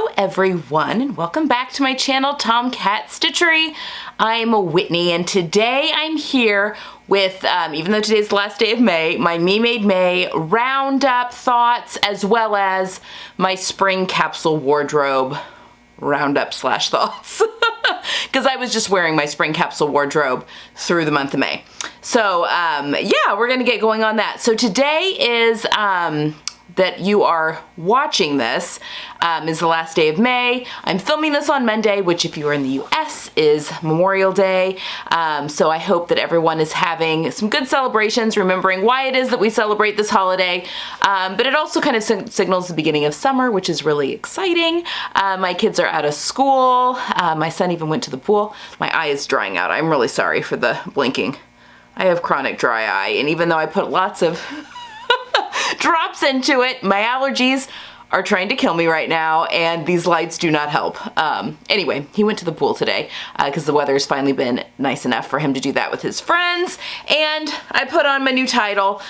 Hello everyone and welcome back to my channel, Tomcat Stitchery. I'm Whitney and today I'm here with, even though today's the last day of May, my Me Made May roundup thoughts as well as my Spring Capsule Wardrobe roundup slash thoughts. Because I was just wearing my Spring Capsule Wardrobe through the month of May. So yeah, we're gonna get going on that. So today is, that you are watching this is the last day of May. I'm filming this on Monday, which if you are in the US is Memorial Day. So I hope that everyone is having some good celebrations, remembering why it is that we celebrate this holiday. But it also kind of signals the beginning of summer, which is really exciting. My kids are out of school. My son even went to the pool. My eye is drying out. I'm really sorry for the blinking. I have chronic dry eye, and even though I put lots of drops into it, my allergies are trying to kill me right now, and these lights do not help. Anyway, he went to the pool today because the weather's finally been nice enough for him to do that with his friends. And I put on my new title,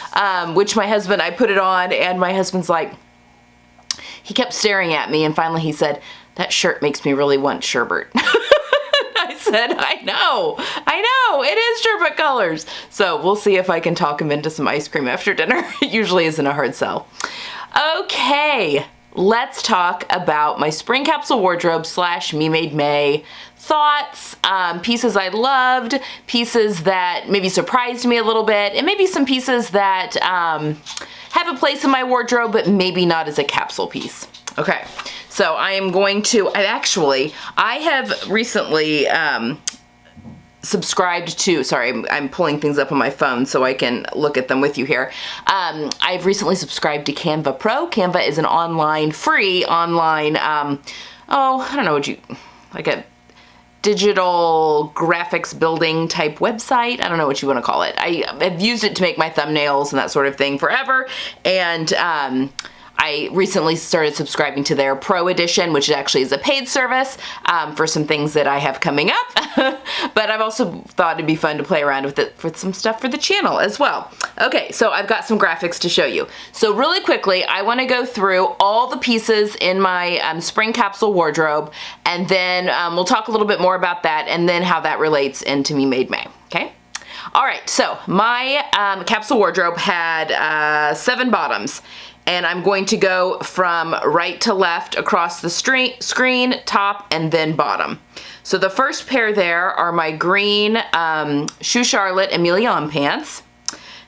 which I put it on, and my husband's like, he kept staring at me, and finally he said, "That shirt makes me really want sherbet." I said, I know, it is sherbet colors. So we'll see if I can talk him into some ice cream after dinner. It usually isn't a hard sell. Okay, let's talk about my Spring Capsule Wardrobe slash Me Made May thoughts, pieces I loved, pieces that maybe surprised me a little bit, and maybe some pieces that have a place in my wardrobe, but maybe not as a capsule piece. Okay, so I am going to, I have recently subscribed to, sorry, I'm pulling things up on my phone so I can look at them with you here. I've recently subscribed to Canva Pro. Canva is an free online, I don't know like a digital graphics building type website. I don't know what you want to call it. I've used it to make my thumbnails and that sort of thing forever. And, I recently started subscribing to their Pro Edition, which actually is a paid service for some things that I have coming up. But I've also thought it'd be fun to play around with it for some stuff for the channel as well. Okay, so I've got some graphics to show you. So really quickly, I want to go through all the pieces in my Spring Capsule Wardrobe, and then we'll talk a little bit more about that and then how that relates into Me Made May, okay? All right, so my capsule wardrobe had 7 bottoms. And I'm going to go from right to left across the screen, top, and then bottom. So the first pair there are my green Shoe Charlotte Emilion pants.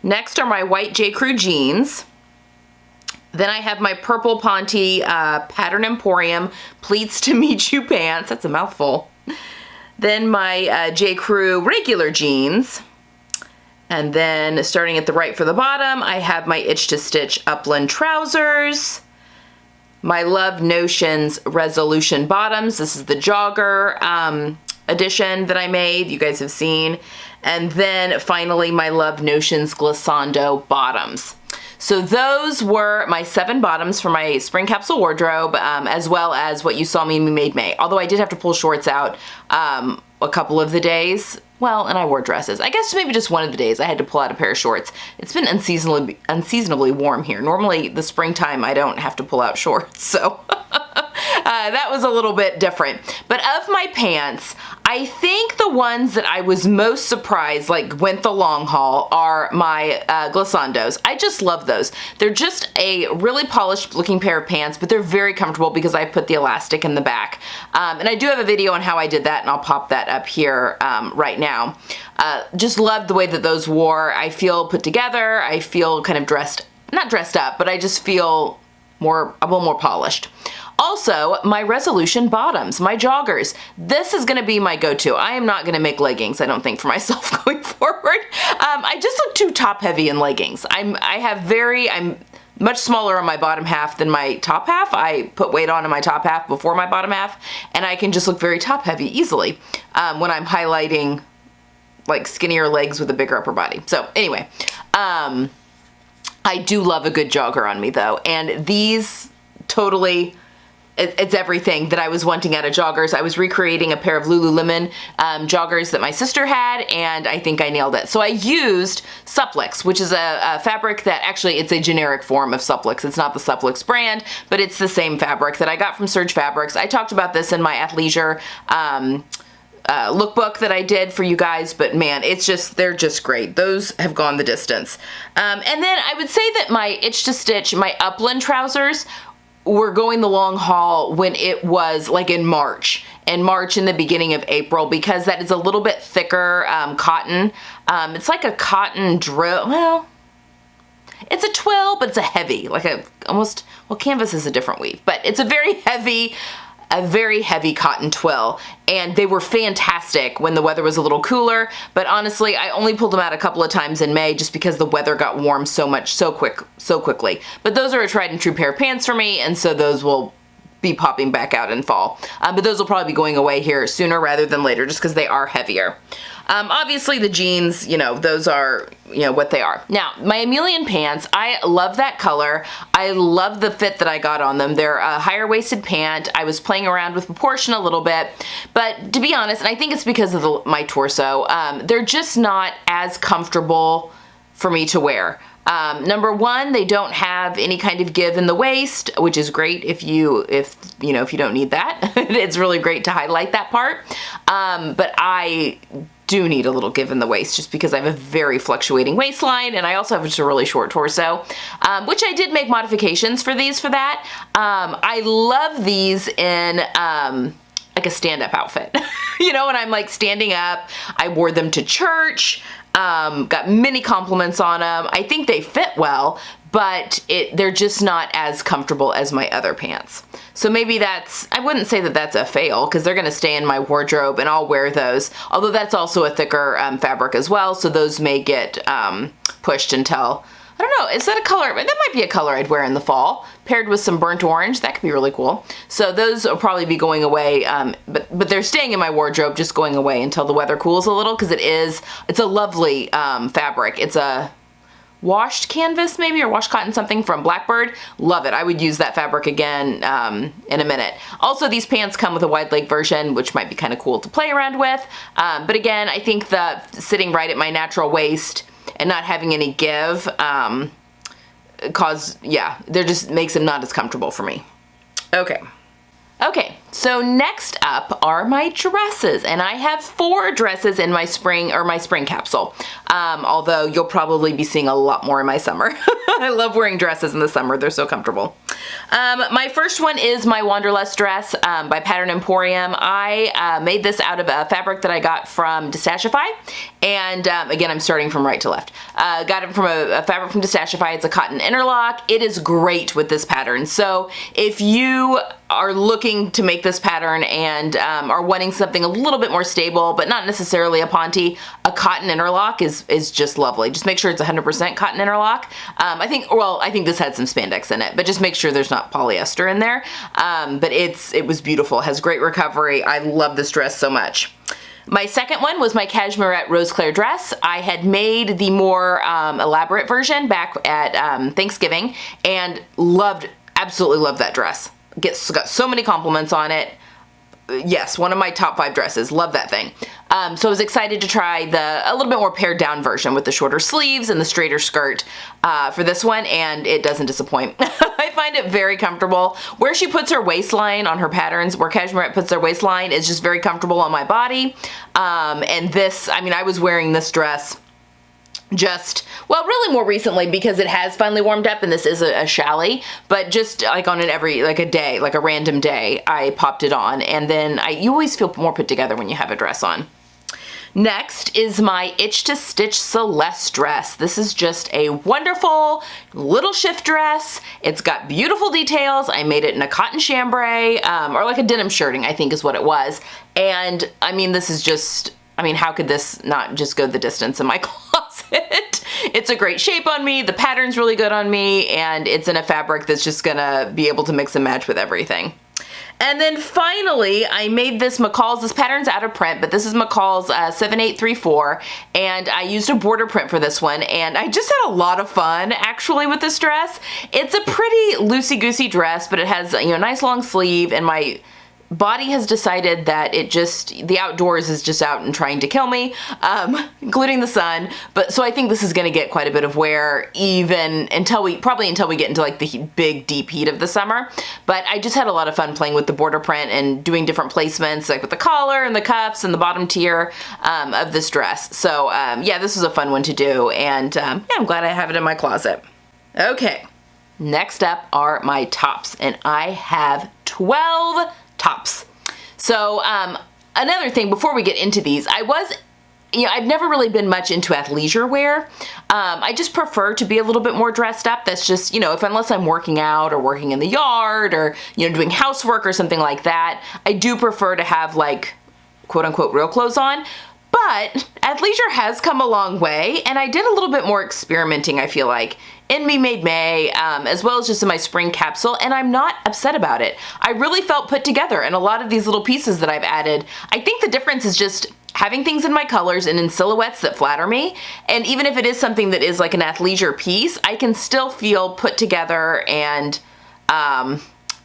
Next are my white J.Crew jeans. Then I have my purple Ponte Pattern Emporium Pleats to Meet You pants. That's a mouthful. Then my J.Crew regular jeans. And then starting at the right for the bottom, I have my Itch to Stitch Upland trousers, my Love Notions Resolution bottoms. This is the jogger edition that I made, you guys have seen. And then finally my Love Notions Glissando bottoms. So those were my 7 bottoms for my Spring Capsule Wardrobe, as well as what you saw me Made May. Although I did have to pull shorts out a couple of the days. Well, and I wore dresses. I guess maybe just one of the days I had to pull out a pair of shorts. It's been unseasonably warm here. Normally the springtime I don't have to pull out shorts, so that was a little bit different. But of my pants, I think the ones that I was most surprised, like went the long haul, are my glissandos. I just love those. They're just a really polished looking pair of pants, but they're very comfortable because I put the elastic in the back. And I do have a video on how I did that, and I'll pop that up here right now. Just loved the way that those wore. I feel put together. I feel kind of not dressed up, but I just feel a little more polished. Also, my Resolution bottoms, my joggers. This is gonna be my go-to. I am not gonna make leggings, I don't think, for myself going forward. I just look too top heavy in leggings. I'm much smaller on my bottom half than my top half. I put weight on in my top half before my bottom half, and I can just look very top heavy easily when I'm highlighting like skinnier legs with a bigger upper body. So anyway, I do love a good jogger on me though, and these totally it's everything that I was wanting out of joggers. I was recreating a pair of Lululemon joggers that my sister had, and I think I nailed it. So I used Supplix, which is a fabric that actually it's a generic form of Supplix. It's not the Supplix brand, but it's the same fabric that I got from Surge Fabrics. I talked about this in my athleisure lookbook that I did for you guys, but man, they're just great. Those have gone the distance. And then I would say that my Itch to Stitch, my Upland trousers, were going the long haul when it was like in March in the beginning of April, because that is a little bit thicker cotton. It's like a cotton drill. Well, it's a twill, but it's a heavy, like canvas is a different weave, but it's a very heavy cotton twill, and they were fantastic when the weather was a little cooler, but honestly, I only pulled them out a couple of times in May just because the weather got warm so quickly. But those are a tried and true pair of pants for me, and so those will be popping back out in fall. But those will probably be going away here sooner rather than later just because they are heavier. Obviously the jeans, those are, what they are. Now, my Emilian pants, I love that color. I love the fit that I got on them. They're a higher waisted pant. I was playing around with proportion a little bit, but to be honest, and I think it's because of my torso, they're just not as comfortable for me to wear. Number one, they don't have any kind of give in the waist, which is great if you don't need that. It's really great to highlight that part. But I do need a little give in the waist just because I have a very fluctuating waistline, and I also have just a really short torso, which I did make modifications for that. I love these in like a stand-up outfit. When I'm like standing up. I wore them to church. Got many compliments on them. I think they fit well, but they're just not as comfortable as my other pants. So maybe I wouldn't say that that's a fail, because they're going to stay in my wardrobe and I'll wear those. Although that's also a thicker fabric as well, so those may get pushed until, I don't know, is that a color? That might be a color I'd wear in the fall, paired with some burnt orange. That could be really cool. So those will probably be going away, but they're staying in my wardrobe, just going away until the weather cools a little, because it's a lovely fabric. It's a washed canvas maybe, or washed cotton something from Blackbird. Love it. I would use that fabric again in a minute. Also, these pants come with a wide leg version, which might be kind of cool to play around with. But again, I think the sitting right at my natural waist and not having any give there just makes them not as comfortable for me. Okay, so next up are my dresses, and I have 4 dresses in my spring capsule, although you'll probably be seeing a lot more in my summer. I love wearing dresses in the summer. They're so comfortable. My first one is my Wanderlust dress by Pattern Emporium. I made this out of a fabric that I got from Destashify, and again, I'm starting from right to left. Got it from a fabric from Destashify. It's a cotton interlock. It is great with this pattern. So if you are looking to make this pattern and are wanting something a little bit more stable, but not necessarily a ponte, a cotton interlock is just lovely. Just make sure it's 100% cotton interlock. I think this had some spandex in it, but just make sure there's not polyester in there. But it was beautiful. It has great recovery. I love this dress so much. My second one was my Cashmerette Rose Claire dress. I had made the more elaborate version back at Thanksgiving, and absolutely loved that dress. Got so many compliments on it. Yes, one of my top 5 dresses. Love that thing. So I was excited to try a little bit more pared down version with the shorter sleeves and the straighter skirt for this one, and it doesn't disappoint. I find it very comfortable. Where she puts her waistline on her patterns, where Cashmerette puts their waistline, is just very comfortable on my body. And this, I was wearing this dress really more recently because it has finally warmed up, and this is a challis, but just like on a random day, I popped it on, and then you always feel more put together when you have a dress on. Next is my Itch to Stitch Celeste dress. This is just a wonderful little shift dress. It's got beautiful details. I made it in a cotton chambray, or like a denim shirting, I think is what it was. And this is just, how could this not just go the distance in my closet? It's a great shape on me, the pattern's really good on me, and it's in a fabric that's just gonna be able to mix and match with everything. And then finally, I made this McCall's. This pattern's out of print, but this is McCall's 7834, and I used a border print for this one, and I just had a lot of fun actually with this dress. It's a pretty loosey-goosey dress, but it has, you know, a nice long sleeve, and my body has decided that the outdoors is just out and trying to kill me, including the sun. But so I think this is going to get quite a bit of wear even until we get into like the big deep heat of the summer. But I just had a lot of fun playing with the border print and doing different placements, like with the collar and the cuffs and the bottom tier of this dress. So yeah, this was a fun one to do, and yeah, I'm glad I have it in my closet. Okay, next up are my tops, and I have 12 tops. So another thing before we get into these, I've never really been much into athleisure wear. I just prefer to be a little bit more dressed up. That's just, you know, unless I'm working out or working in the yard or, you know, doing housework or something like that, I do prefer to have like quote unquote real clothes on. But athleisure has come a long way, and I did a little bit more experimenting, I feel like, in Me Made May, as well as just in my spring capsule, and I'm not upset about it. I really felt put together in a lot of these little pieces that I've added. I think the difference is just having things in my colors and in silhouettes that flatter me, and even if it is something that is like an athleisure piece, I can still feel put together and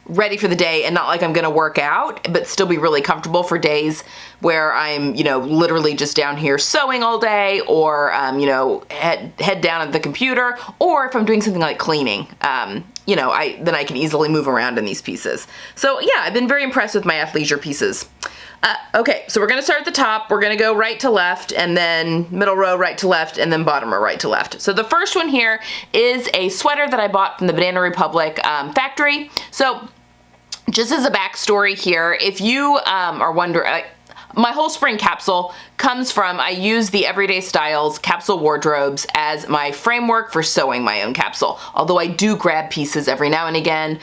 ready for the day, and not like I'm gonna work out, but still be really comfortable for days where I'm, you know, literally just down here sewing all day, or you know, head down at the computer, or if I'm doing something like cleaning, you know, then I can easily move around in these pieces. So yeah, I've been very impressed with my athleisure pieces. Okay, so we're gonna start at the top. We're gonna go right to left, and then middle row right to left, and then bottom row right to left. So the first one here is a sweater that I bought from the Banana Republic factory. So just as a backstory here, if you are wondering, my whole spring capsule comes from, I use the Everyday Styles capsule wardrobes as my framework for sewing my own capsule. Although I do grab pieces every now and again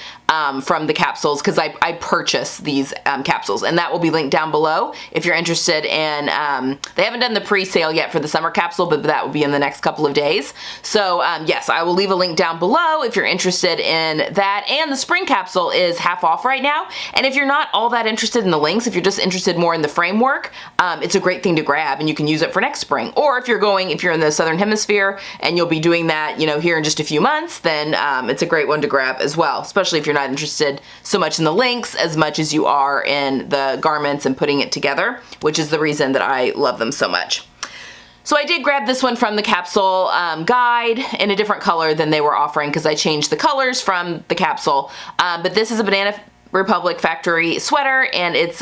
from the capsules, because I purchase these capsules, and that will be linked down below if you're interested in, they haven't done the pre-sale yet for the summer capsule, but that will be in the next couple of days. So yes, I will leave a link down below if you're interested in that, and the spring capsule is half off right now. And if you're not all that interested in the links, if you're just interested more in the framework, it's a great thing to grab, and you can use it for next spring. Or if you're in the Southern Hemisphere and you'll be doing that, you know, here in just a few months, then it's a great one to grab as well, especially if you're not interested so much in the links as much as you are in the garments and putting it together, which is the reason that I love them so much. So I did grab this one from the capsule guide in a different color than they were offering, because I changed the colors from the capsule. But this is a Banana Republic factory sweater, and it's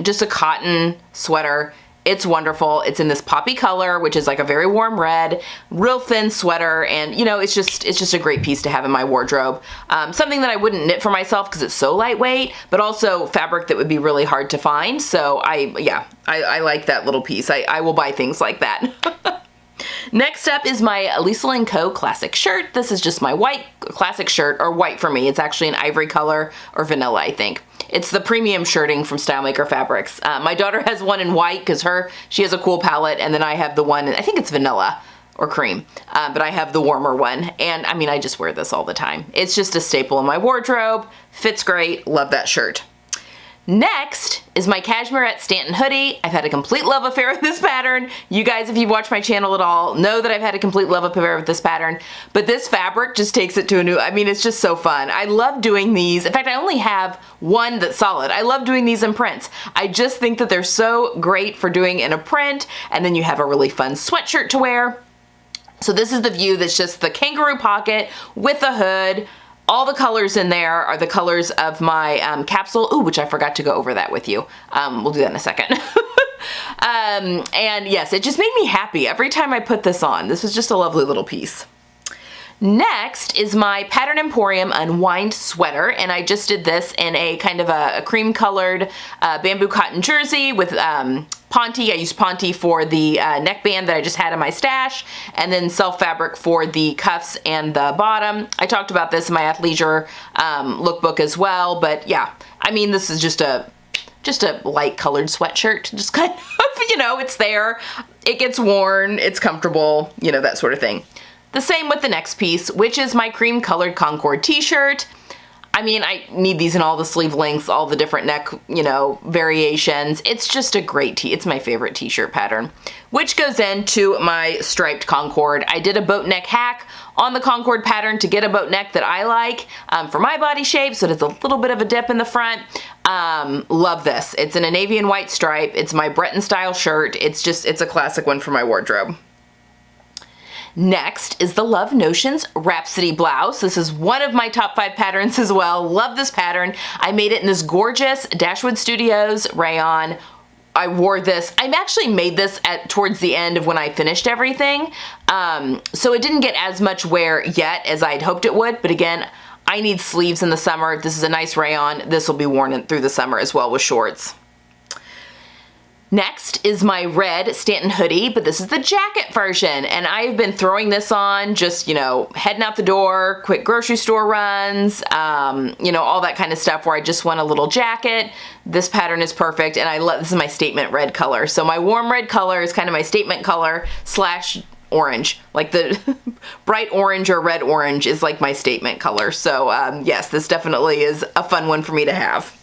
just a cotton sweater. It's wonderful. It's in this poppy color, which is like a very warm red, real thin sweater, and you know, it's just a great piece to have in my wardrobe. Something that I wouldn't knit for myself because it's so lightweight, but also fabric that would be really hard to find. So I like that little piece. I will buy things like that. Next up is my Lisa & Co. classic shirt. This is just my white classic shirt, or white for me. It's actually an ivory color or vanilla, I think. It's the premium shirting from StyleMaker Fabrics. My daughter has one in white because she has a cool palette, and then I have the one, I think it's vanilla or cream, but I have the warmer one. And I mean, I just wear this all the time. It's just a staple in my wardrobe. Fits great. Love that shirt. Next is my Cashmerette Stanton hoodie. I've had a complete love affair with this pattern. You guys, if you've watched my channel at all, know that I've had a complete love affair with this pattern, but this fabric just takes it to a new, I mean, it's just so fun. I love doing these. In fact, I only have one that's solid. I love doing these in prints. I just think that they're so great for doing in a print, and then you have a really fun sweatshirt to wear. So this is the view that's just the kangaroo pocket with the hood. All the colors in there are the colors of my capsule. Ooh, which I forgot to go over that with you. We'll do that in a second. And yes, it just made me happy every time I put this on. This was just a lovely little piece. Next is my Pattern Emporium Unwind sweater, and I just did this in a kind of a cream colored bamboo cotton jersey with Ponte. I used Ponte for the neckband that I just had in my stash, and then self fabric for the cuffs and the bottom. I talked about this in my athleisure lookbook as well, but yeah, I mean, this is just a light colored sweatshirt, just kind of, you know, it's there, it gets worn, it's comfortable, you know, that sort of thing. The same with the next piece, which is my cream colored Concord t-shirt. I mean, I need these in all the sleeve lengths, all the different neck, variations. It's just a great tee. It's my favorite t-shirt pattern, which goes into my striped Concord. I did a boat neck hack on the Concord pattern to get a boat neck that I like for my body shape, so it's a little bit of a dip in the front. Love this. It's in a navy and white stripe. It's my Breton style shirt. It's a classic one for my wardrobe. Next is the Love Notions Rhapsody blouse. This is one of my top 5 patterns as well. Love this pattern. I made it in this gorgeous Dashwood Studios rayon. I wore this. I actually made this towards the end of when I finished everything. So it didn't get as much wear yet as I'd hoped it would, but again, I need sleeves in the summer. This is a nice rayon. This will be worn through the summer as well with shorts. Next is my red Stanton hoodie, but this is the jacket version, and I've been throwing this on just, heading out the door, quick grocery store runs, all that kind of stuff where I just want a little jacket. This pattern is perfect, and this is my statement red color. So my warm red color is kind of my statement color / orange, like the bright orange or red orange is like my statement color. So yes, this definitely is a fun one for me to have.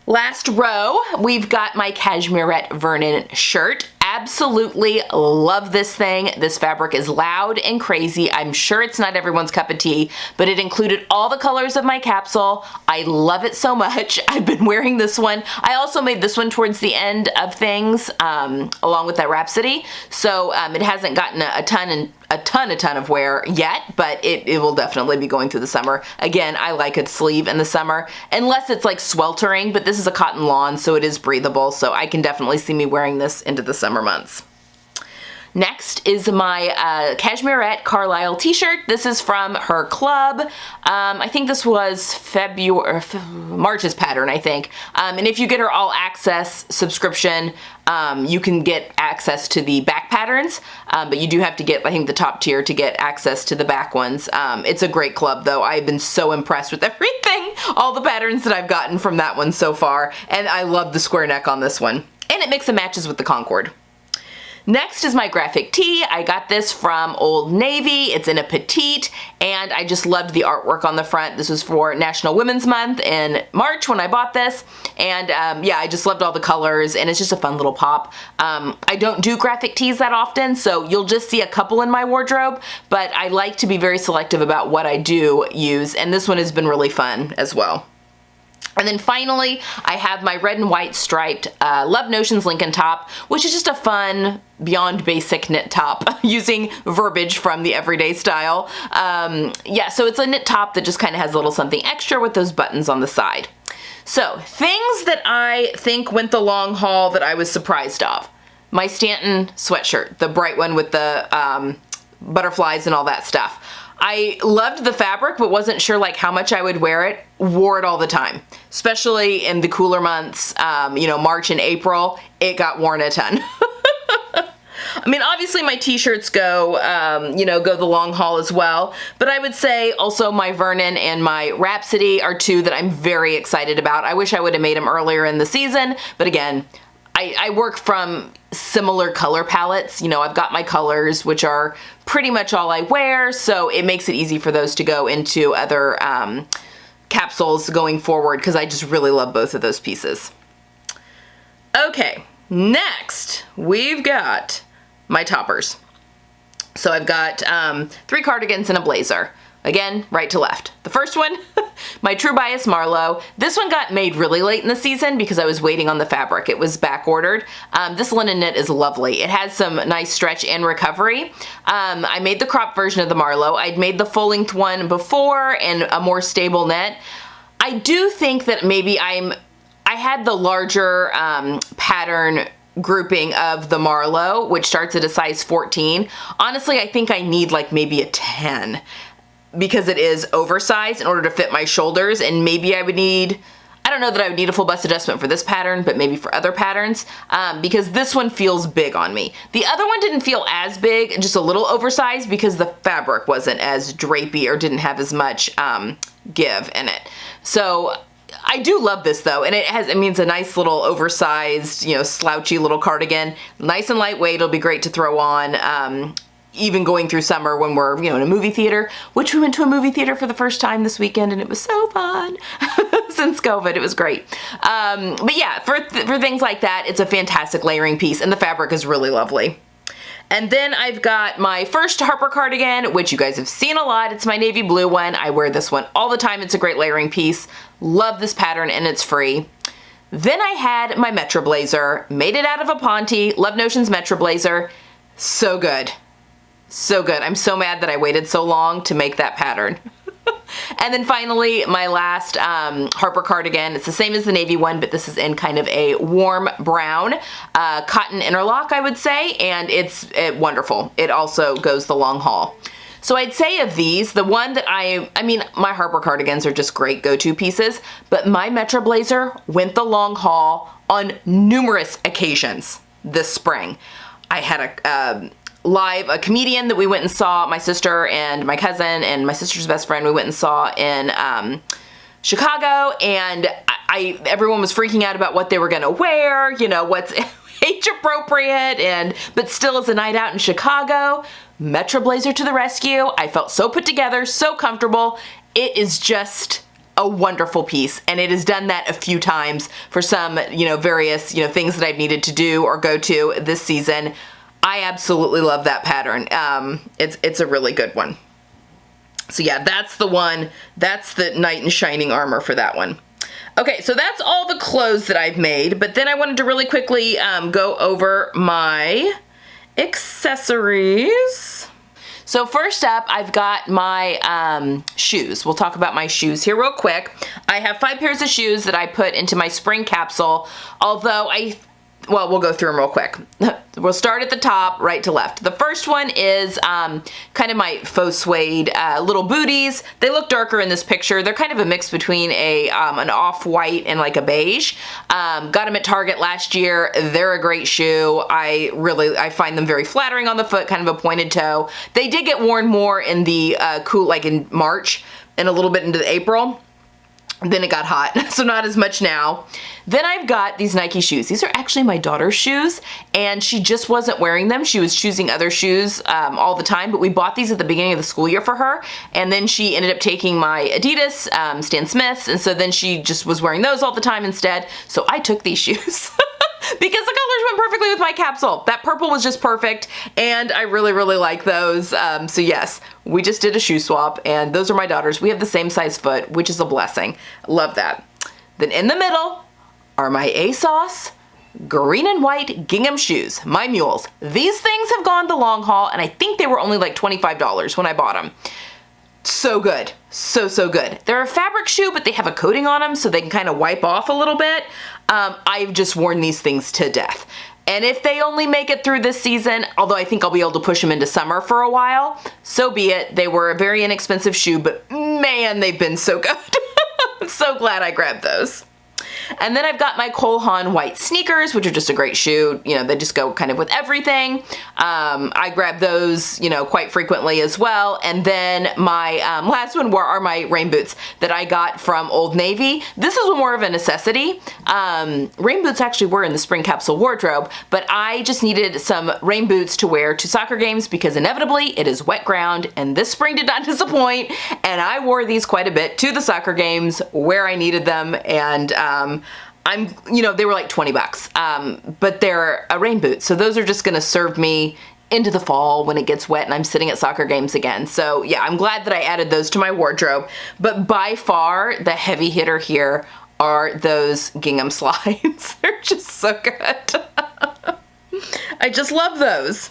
Last row, we've got my Cashmerette Vernon shirt. Absolutely love this thing. This fabric is loud and crazy. I'm sure it's not everyone's cup of tea, but it included all the colors of my capsule. I love it so much. I've been wearing this one. I also made this one towards the end of things, along with that Rhapsody. So it hasn't gotten a ton of wear yet, but it will definitely be going through the summer. Again, I like a sleeve in the summer, unless it's like sweltering, but this is a cotton lawn, so it is breathable, so I can definitely see me wearing this into the summer months. Next is my Cashmerette Carlisle t-shirt. This is from her club. I think this was March's pattern, I think. And if you get her all access subscription, you can get access to the back patterns, but you do have to get, I think, the top tier to get access to the back ones. It's a great club, though. I've been so impressed with everything, all the patterns that I've gotten from that one so far, and I love the square neck on this one. And it mix and matches with the Concord. Next is my graphic tee. I got this from Old Navy. It's in a petite, and I just loved the artwork on the front. This was for National Women's Month in March when I bought this, and yeah, I just loved all the colors, and it's just a fun little pop. I don't do graphic tees that often, so you'll just see a couple in my wardrobe, but I like to be very selective about what I do use, and this one has been really fun as well. And then finally, I have my red and white striped Love Notions Lincoln top, which is just a fun, beyond basic knit top using verbiage from the Everyday Style. Yeah, so it's a knit top that just kind of has a little something extra with those buttons on the side. So, things that I think went the long haul that I was surprised of. My Stanton sweatshirt, the bright one with the butterflies and all that stuff. I loved the fabric, but wasn't sure like how much I would wear it. Wore it all the time, especially in the cooler months, March and April. It got worn a ton. I mean, obviously my t-shirts go the long haul as well, but I would say also my Vernon and my Rhapsody are two that I'm very excited about. I wish I would have made them earlier in the season, but again, I work from similar color palettes. I've got my colors, which are pretty much all I wear, so it makes it easy for those to go into other capsules going forward, because I just really love both of those pieces. Okay, next we've got my toppers. So I've got 3 cardigans and a blazer. Again, right to left. The first one, my True Bias Marlowe. This one got made really late in the season because I was waiting on the fabric. It was back ordered. This linen knit is lovely. It has some nice stretch and recovery. I made the crop version of the Marlowe. I'd made the full length one before and a more stable knit. I do think that maybe I had the larger pattern grouping of the Marlowe, which starts at a size 14. Honestly, I think I need like maybe a 10. Because it is oversized in order to fit my shoulders, and maybe I would need, I don't know that I would need a full bust adjustment for this pattern, but maybe for other patterns, because this one feels big on me. The other one didn't feel as big, just a little oversized, because the fabric wasn't as drapey or didn't have as much give in it. So I do love this though, and it's a nice little oversized, slouchy little cardigan. Nice and lightweight, it'll be great to throw on. even going through summer when we're, in a movie theater, which we went to a movie theater for the first time this weekend, and it was so fun. Since COVID, it was great. But yeah, for things like that, it's a fantastic layering piece, and the fabric is really lovely. And then I've got my first Harper cardigan, which you guys have seen a lot. It's my navy blue one. I wear this one all the time. It's a great layering piece. Love this pattern, and it's free. Then I had my Metro blazer, made it out of a Ponte, Love Notions Metro blazer. So good. So good. I'm so mad that I waited so long to make that pattern. And then finally, my last Harper cardigan. It's the same as the navy one, but this is in kind of a warm brown cotton interlock, I would say, and it's wonderful. It also goes the long haul. So I'd say of these, the one that I mean, my Harper cardigans are just great go-to pieces, but my Metro blazer went the long haul on numerous occasions this spring. I had a comedian that we went and saw, my sister and my cousin and my sister's best friend, we went and saw in Chicago, and everyone was freaking out about what they were gonna wear, what's age appropriate, but still as a night out in Chicago, Metro blazer to the rescue. I felt so put together, so comfortable. It is just a wonderful piece, and it has done that a few times for some, various, things that I've needed to do or go to this season. I absolutely love that pattern. It's a really good one. So yeah, that's the one. That's the knight in shining armor for that one. Okay, so that's all the clothes that I've made, but then I wanted to really quickly go over my accessories. So first up, I've got my shoes. We'll talk about my shoes here real quick. I have 5 pairs of shoes that I put into my spring capsule, although we'll go through them real quick. We'll start at the top, right to left. The first one is kind of my faux suede little booties. They look darker in this picture. They're kind of a mix between an off-white and like a beige. Got them at Target last year. They're a great shoe. I find them very flattering on the foot, kind of a pointed toe. They did get worn more in the cool, like in March and a little bit into April. Then it got hot, so not as much now. Then I've got these Nike shoes. These are actually my daughter's shoes, and she just wasn't wearing them. She was choosing other shoes all the time, but we bought these at the beginning of the school year for her, and then she ended up taking my Adidas, Stan Smiths, and so then she just was wearing those all the time instead, so I took these shoes. Because the colors went perfectly with my capsule. That purple was just perfect, and I really, really like those. So yes, we just did a shoe swap, and those are my daughters. We have the same size foot, which is a blessing. Love that. Then in the middle are my ASOS green and white gingham shoes, my mules. These things have gone the long haul, and I think they were only like $25 when I bought them. So good. So good. They're a fabric shoe, but they have a coating on them so they can kind of wipe off a little bit. I've just worn these things to death. And if they only make it through this season, although I think I'll be able to push them into summer for a while, so be it. They were a very inexpensive shoe, but man, they've been so good. I'm so glad I grabbed those. And then I've got my Cole Haan white sneakers, which are just a great shoe. They just go kind of with everything. I grab those, quite frequently as well. And then my last one are my rain boots that I got from Old Navy. This is more of a necessity. Rain boots actually were in the Spring Capsule Wardrobe, but I just needed some rain boots to wear to soccer games because inevitably it is wet ground, and this spring did not disappoint. And I wore these quite a bit to the soccer games where I needed them, and they were like $20, but they're a rain boot. So those are just gonna serve me into the fall when it gets wet and I'm sitting at soccer games again. So yeah, I'm glad that I added those to my wardrobe, but by far the heavy hitter here are those gingham slides. They're just so good. I just love those.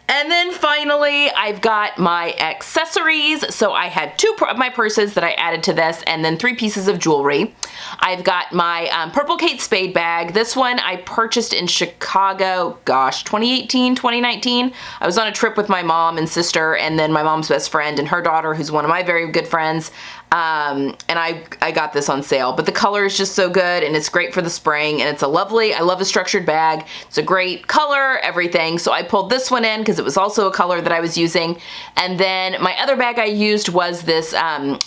And then finally, I've got my accessories. So I had 2 of my purses that I added to this, and then 3 pieces of jewelry. I've got my Purple Kate Spade bag. This one I purchased in Chicago, 2018, 2019. I was on a trip with my mom and sister, and then my mom's best friend and her daughter, who's one of my very good friends. And I got this on sale, but the color is just so good, and it's great for the spring, and I love a structured bag. It's a great color, everything. So I pulled this one in because because it was also a color that I was using. And then my other bag I used was this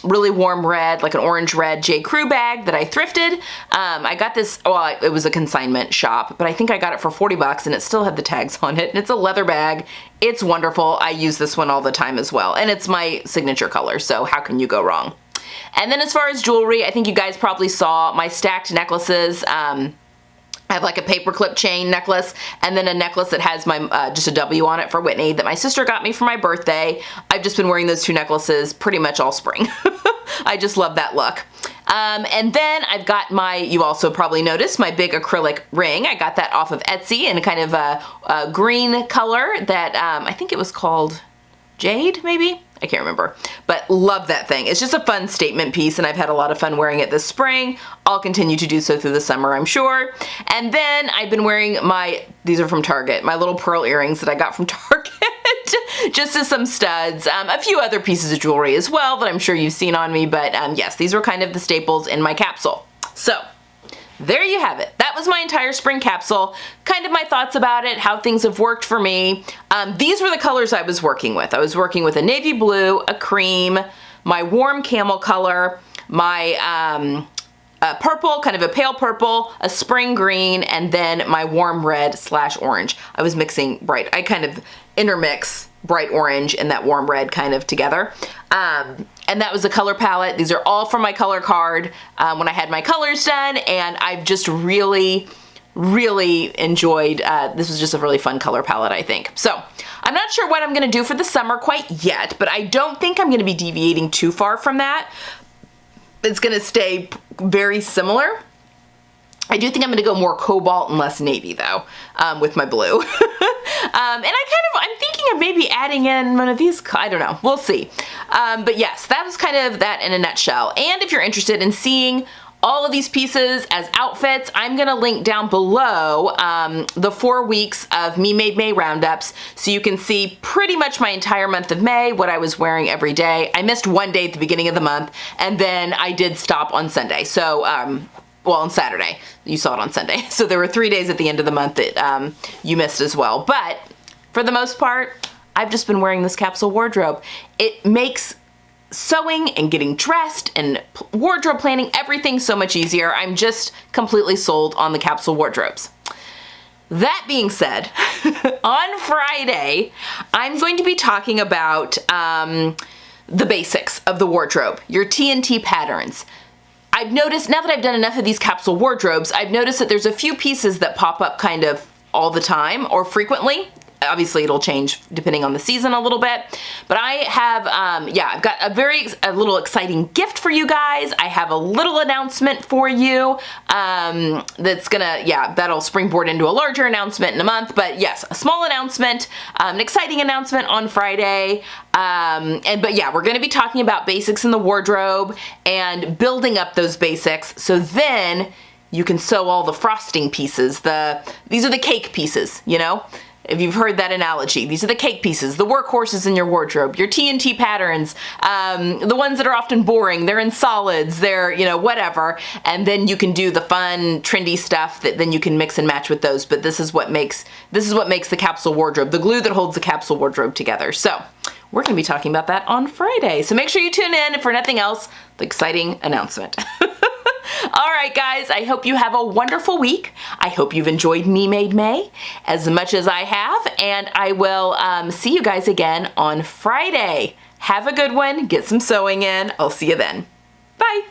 really warm red, like an orange red J.Crew bag that I thrifted. I got this, well, it was a consignment shop, but I think I got it for 40 bucks and it still had the tags on it. And it's a leather bag. It's wonderful. I use this one all the time as well. And it's my signature color, so how can you go wrong? And then as far as jewelry, I think you guys probably saw my stacked necklaces. I have like a paperclip chain necklace and then a necklace that has my just a W on it for Whitney that my sister got me for my birthday. I've just been wearing those two necklaces pretty much all spring. I just love that look. And then I've got my, you also probably noticed, my big acrylic ring. I got that off of Etsy in kind of a green color that I think it was called Jade, maybe? I can't remember, but love that thing. It's just a fun statement piece and I've had a lot of fun wearing it this spring. I'll continue to do so through the summer, I'm sure. And then I've been wearing my, these are from Target, my little pearl earrings that I got from Target, just as some studs, a few other pieces of jewelry as well that I'm sure you've seen on me, but yes, these were kind of the staples in my capsule. So there you have it. That was my entire spring capsule, kind of my thoughts about it, how things have worked for me. These were the colors I was working with. I was working with a navy blue, a cream, my warm camel color, my purple, kind of a pale purple, a spring green, and then my warm red / orange. I was mixing bright. I kind of intermix bright orange and that warm red kind of together. And that was the color palette. These are all from my color card when I had my colors done, and I've just really enjoyed, this was just a really fun color palette, I think. So I'm not sure what I'm gonna do for the summer quite yet, but I don't think I'm gonna be deviating too far from that. It's gonna stay very similar. I do think I'm gonna go more cobalt and less navy though, with my blue. And I'm thinking of maybe adding in one of these, I don't know, we'll see. But yes, that was kind of that in a nutshell. And if you're interested in seeing all of these pieces as outfits, I'm gonna link down below the 4 weeks of Me Made May roundups, so you can see pretty much my entire month of May, what I was wearing every day. I missed one day at the beginning of the month, and then I did stop on Sunday. So, well, on Saturday. You saw it on Sunday. So there were 3 days at the end of the month that you missed as well. But for the most part, I've just been wearing this capsule wardrobe. It makes sewing and getting dressed and wardrobe planning, everything so much easier. I'm just completely sold on the capsule wardrobes. That being said, on Friday, I'm going to be talking about the basics of the wardrobe, your TNT patterns. I've noticed, now that I've done enough of these capsule wardrobes, I've noticed that there's a few pieces that pop up kind of all the time or frequently. Obviously it'll change depending on the season a little bit, but I have, yeah, I've got a little exciting gift for you guys. I have a little announcement for you that's gonna, yeah, that'll springboard into a larger announcement in a month, but yes, a small announcement, an exciting announcement on Friday. But yeah, we're gonna be talking about basics in the wardrobe and building up those basics so then you can sew all the frosting pieces. These are the cake pieces, you know? If you've heard that analogy, these are the cake pieces, the workhorses in your wardrobe, your TNT patterns, the ones that are often boring, they're in solids, they're, you know, whatever, and then you can do the fun, trendy stuff that then you can mix and match with those, but this is what makes the capsule wardrobe, the glue that holds the capsule wardrobe together. So we're gonna be talking about that on Friday. So make sure you tune in, if for nothing else, the exciting announcement. All right, guys, I hope you have a wonderful week. I hope you've enjoyed Me Made May as much as I have, and I will see you guys again on Friday. Have a good one. Get some sewing in. I'll see you then. Bye.